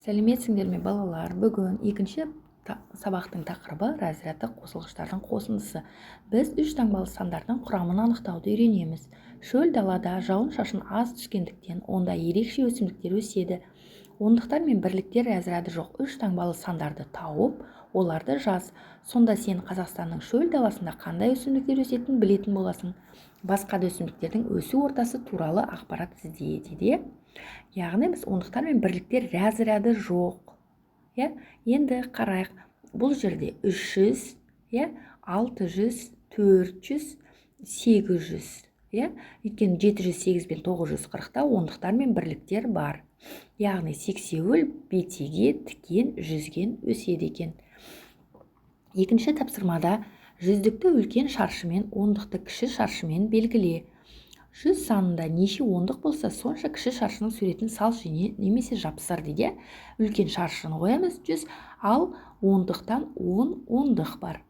Сәлеметсіңдер ме балалар? Бүгін екінші сабақтың тақырыбы разрядты қосылғыштардың қосындысы. Біз үш таңбалы сандардың құрамын анықтауды үйренеміз. Шөл далада жауын-шашын аз түскендіктен онда ерекше өсімдіктер өседі. Ондықтар мен бірліктер разряды жоқ үш таңбалы сандарды тауып, оларды жаз. Сонда сен Қазақстанның шөл даласында қандай өсімдіктер өсетінін білетін боласың. Басқа да өсімдіктердің өсу ортасы туралы ақпарат ізде де. Яғни біз ондықтар мен бірліктер разряды жоқ. Енді қарайық. Бұл жерде 300, 600, 400, 800. Өйткені 708 пен 940-та ондықтар мен бірліктер бар. Яғни сексеуіл бетеге тікен жүзген өседі екен. Екінші тапсырмада жүздікті үлкен шаршымен, ондықты кіші шаршымен белгіле. 100 санында неше ондық болса, сонша кіші шаршының суретін сал және немесе жапсыр дейді. Үлкен шаршыны қоямыз 100, ал ондықтан 10 ондық бар.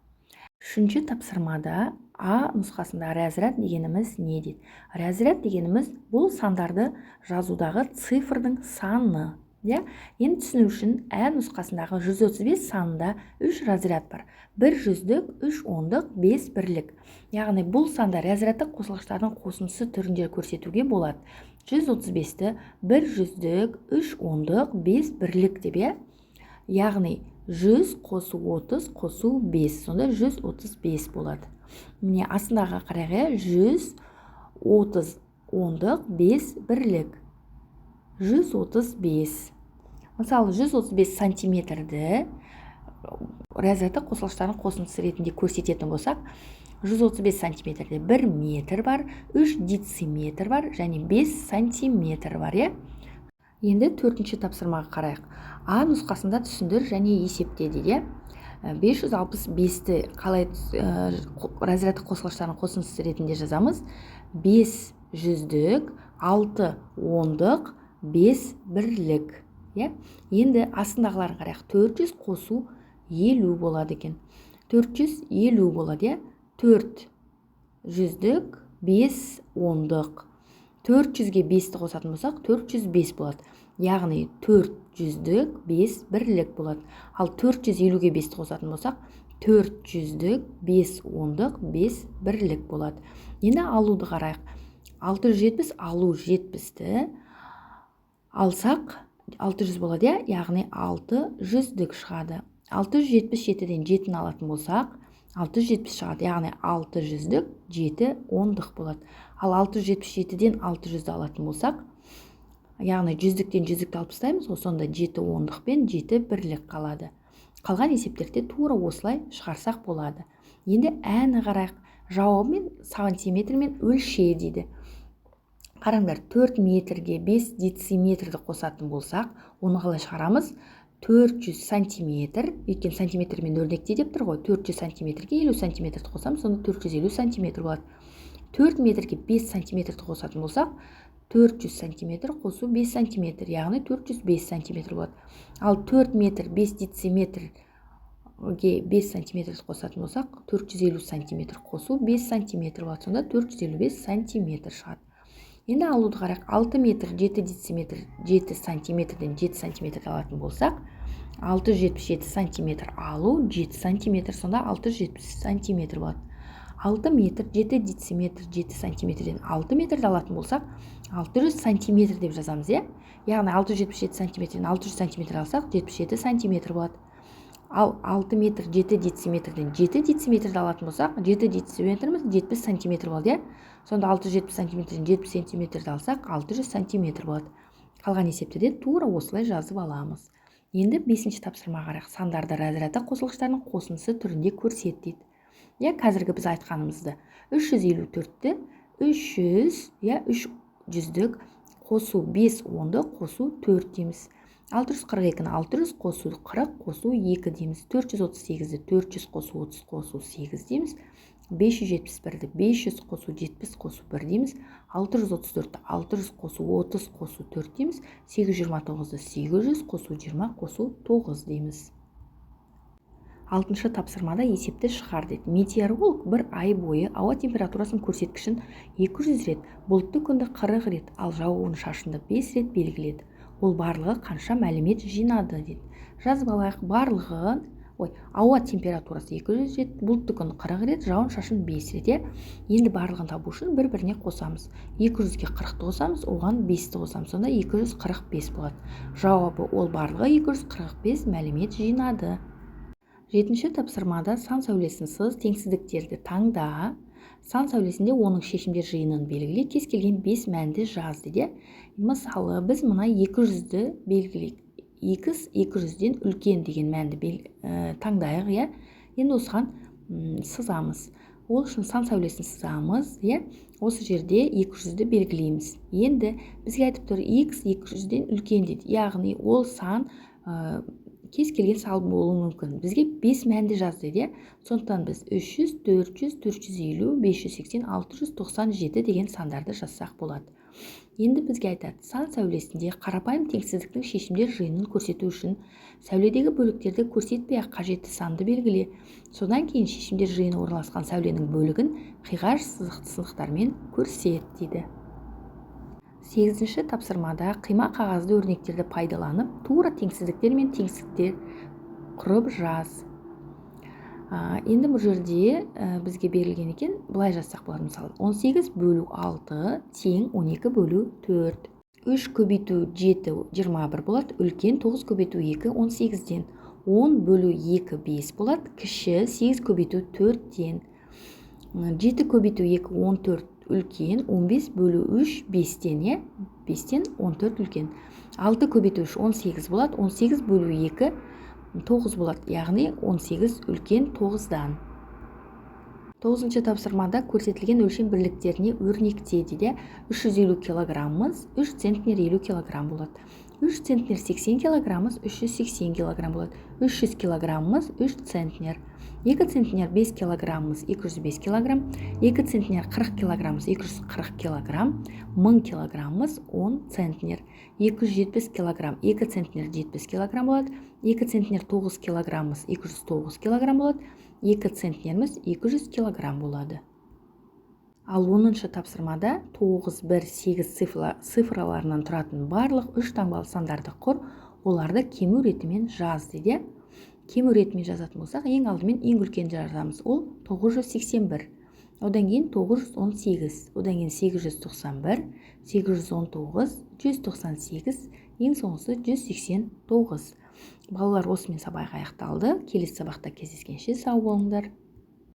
Үшінші тапсырмада А нұсқасында разряд дегеніміз не дейді? Разряд дегеніміз бұл сандарды жазудағы цифрдың саны. Енді түсіну үшін Ә нұсқасындағы 135 санында 3 разряд бар. 1 жүздік, 3 ондық, 5 бірлік. Яғни бұл санда разрядты қосылғыштардың қосындысы түрінде көрсетуге болады. 135-ті 1 жүздік, 3 ондық, 5 бірлік деп. Яғни 100 қосу 30 қосу 5. Сонда 135 болады. Міне астындағы қарайғы 130 ондық, 5 бірлік. 135. Мысалы 135 сантиметрді разрядты қосылғыштардың қосындысы ретінде көрсететін болсақ, 135 сантиметрде 1 метр бар, 3 дециметр бар және 5 сантиметр бар. Енді төртінші тапсырмаға қарайық. А нұсқасында түсіндір және есепте дейді. 565-ті қалай разрядты қосылғыштардың қосындысы ретінде жазамыз? 5 жүздік, 6 ондық, 5 бірлік. Енді астындағыларын қарайық. 400 қосу 50 болады екен. 450 болады. 4 жүздік, 5 ондық. 400-ге 5-ті қосатын болсақ, 405 болады. Яғни 4 жүздік, 5 бірлік болады. Ал 450-ге 5-ті қосатын болсақ, 4 жүздік, 5 ондық, 5 бірлік болады. Енді алуды қарайық. 670 алу 70-ті алсақ 600 болады, яғни 6 жүздік шығады. 677-ден 7-ні алатын болсақ, 670 шығады, яғни 6 жүздік, 7 ондық болады. Ал 677-ден 600-ді алатын болсақ, яғни жүздіктен жүздікті алып тастаймыз, сонда 7 ондық пен 7 бірлік қалады. Қалған есептерде тура осылай шығарсақ болады. Енді әні қарайық. Жауабымен сантиметрмен өлше дейді. Қараңдар, 4 метрге 5 дециметрді қосатын болсақ, оны қалай шығарамыз? 400 сантиметр, өйткені сантиметрмен өрнекте деп тұр ғой, 400 сантиметрге 50 сантиметрді қосам, сонда 450 сантиметр болады. 4 метрге 5 сантиметрді қосатын болсақ, 400 сантиметр қосу 5 сантиметр, яғни 405 сантиметр болады. Ал 4 метр 5 дециметрге 5 сантиметрді қосатын болсақ, 450 сантиметр қосу 5 сантиметр болады, сонда 455 сантиметр шығады. Енді алуды қарайық. 6 метр 7 дециметр 7 сантиметрден 7 сантиметр алатын болсақ, 677 сантиметр алу 7 сантиметр, сонда 670 сантиметр болады. 6 метр 7 дециметр 7 сантиметрден 6 метрді алатын болсақ, 600 сантиметр деп жазамыз. Яғни 677 сантиметрден 600 сантиметр алсақ, 77 сантиметр болады. Ал 6 метр 7 дециметрден 7 дециметрді алатын болсақ, 7 дециметріміз 70 сантиметр болады. Сонда 670 сантиметрден 70 сантиметрді алсақ, 600 сантиметр болады. Қалған есептерде тура осылай жазып аламыз. Енді 5-ші тапсырма қарайық. Сандарды разрядты қосылғыштардың қосындысы түрінде көрсет дейді. Қазіргі біз айтқанымызды 354-ті 300, 3 жүздік қосу 5 ондық қосу 4 дейміз. 642-ні 600 қосу 40 қосу 2 дейміз. 438-ді 400 қосу 30 қосу 8 дейміз. 571-ді 500 қосу 70 қосу 1 дейміз. 634-ді 600 қосу 30 қосу 4 дейміз. 829-ді 800 қосу 20 қосу 9 дейміз. 6-шы тапсырмада есепті шығар дейді. Метеоролог бір ай бойы ауа температурасының көрсеткішін 200 рет, бұлтты күнді 40 рет, ал жауын шашынды 5 рет белгіледі. ол барлығы қанша мәлімет жинады дейді. Жазып алайық. Барлығы ауа температурасы 200 рет, бұлтты күн 40 рет, жауын шашын 5 рет. Енді барлығын табу үшін бір-біріне қосамыз. 200-ге 40-ты қосамыз, оған 5-ті қосамыз. Сонда 245 болады. Жауабы ол барлығы 245 мәлімет жинады. 7-ші тапсырмада сан сәулесінсіз теңсіздіктерді таңда. Сан сәулесінде оның шешімдер жиынын белгіле, кез келген 5 мәнді жаз дейді. Мысалы, біз мына 200-ді белгілейік. X 200-ден үлкен деген мәнді таңдайық. Енді осыған сызамыз. Ол үшін сан сәулесін сызамыз. Осы жерде 200-ді белгілейміз. Енді бізге айтып тұр X 200-ден үлкен дейді. Яғни ол сан кез келген сан болуы мүмкін. Бізге 5 мәнді жаз дейді. Сондықтан біз 300, 400, 450, 580, 697 деген сандарды жазсақ болады. Енді бізге айтады, сан сәулесінде қарапайым теңсіздіктің шешімдер жиынын көрсету үшін сәуледегі бөліктерді көрсетпей-ақ қажетті санды белгіле. Содан кейін шешімдер жиыны орналасқан сәуленің бөлігін қиғаш сызықтармен көрсет дейді. 8-ші тапсырмада қима қағазды өрнектерді пайдаланып, тура теңсіздіктер мен теңсіздіктер құрып жаз. Енді бұл жерде бізге берілген екен, былай жазсақ болады. Мысалы, 18 бөлу 6 тең 12 бөлу 4. 3 көбейту 7 21 болады. Үлкен 9 көбейту 2 18-ден. 10 бөлу 2 5 болады. Кіші 8 көбейту 4-ден. 7 көбейту 2 14 үлкен. 15 бөлу 3 5-ден. 5-ден 14 үлкен. 6 көбейту 3 18 болады. 18 бөлу 2 9 болады. Яғни 18 үлкен 9-дан. 9-ші тапсырмада көрсетілген өлшем бірліктеріне өрнекте дейді. 350 килограммыз 3 центнер 50 килограмм болады. 3 центнер 80 килограммыз 380 килограмм болады. 300 килограммыз 3 центнер. 2 центнер 5 килограммыз 205 килограмм. 2 центнер 40 килограммыз 240 килограмм. 1000 килограммыз 10 центнер. 270 килограмм 2 центнер 70 килограмм болады. 2 центнер 9 килограммыз 209 килограмм болады. 2 центнеріміз 200 килограмм болады. Ал 10-шы тапсырмада 9, 1, 8 цифраларынан тұратын барлық 3 таңбалы сандарды құр, оларды кему ретімен жаз дейді. Кему ретімен жазатын болсақ, ең алдымен ең үлкен жазамыз. Ол 981. Одан кейін 918, одан кейін 891, 819, 198, ең соңғысы 189. Балалар, осымен сабақ аяқталды. Келесі сабақта кездескенше сау болыңдар.